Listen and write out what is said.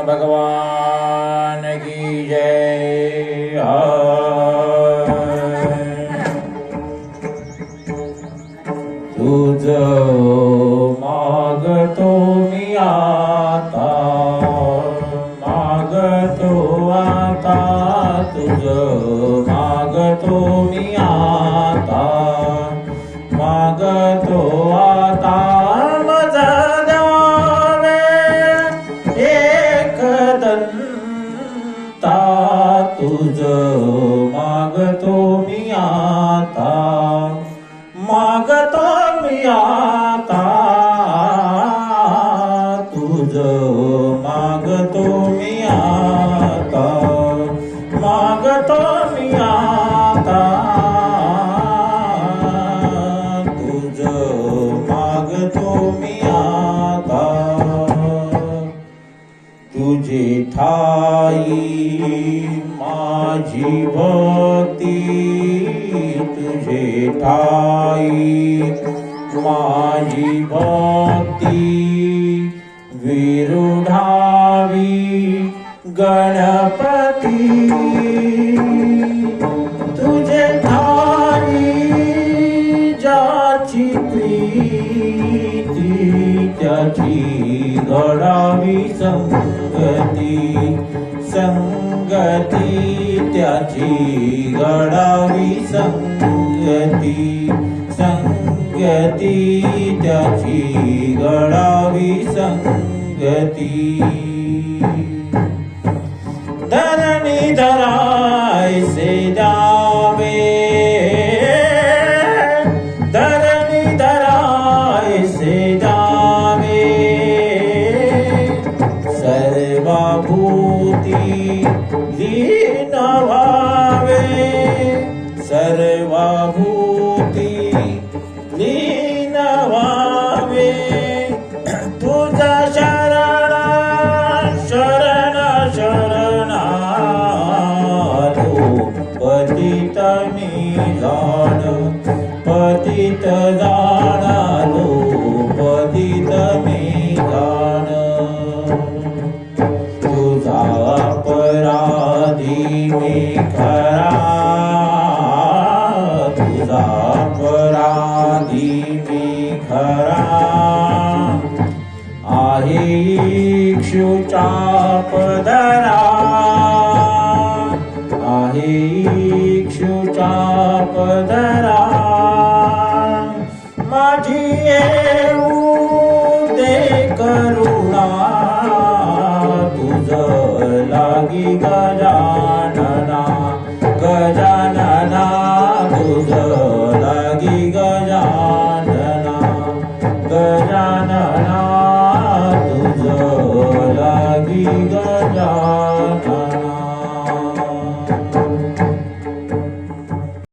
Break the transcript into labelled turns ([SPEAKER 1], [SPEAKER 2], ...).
[SPEAKER 1] भगवान की जय। तुझ मागतो मी आता, मागतो आता, तुझ मागतो मी आता, मागतो आता, माझा द्यावे एक दंता, तुझ मागतो मी आता, मागतो मी आता, तुझ मागतो मी आता, मागतो मी आता, तुझ मागतो मी आता। तुझी ठाई माझी भक्ती, तुझे ठाई माझी भक्ती, विरुढावी गणपती, तुझे ठाई ज्याची प्रीती, त्याची घडावी संगती, संगती त्याची घडावी संगती, संगती त्याची घडावी संगती। धरणी धरायसे द्यावे, धरणी धरायसे द्यावे, सर्वभूती लीन व्हावे, सर्वभूती लीन व्हावे, तुझा शरण शरण शरणालो, पतित मी जाण, पतित जाणालो, पतित मी जाण, तुझा अपराधी मी खरा, तुझा अपराधी मी खरा, आहे इक्षुचा पदरा, आहे इक्षुचा पदरा, माझी येऊ दे करुणा, तुझ लागी गजानन,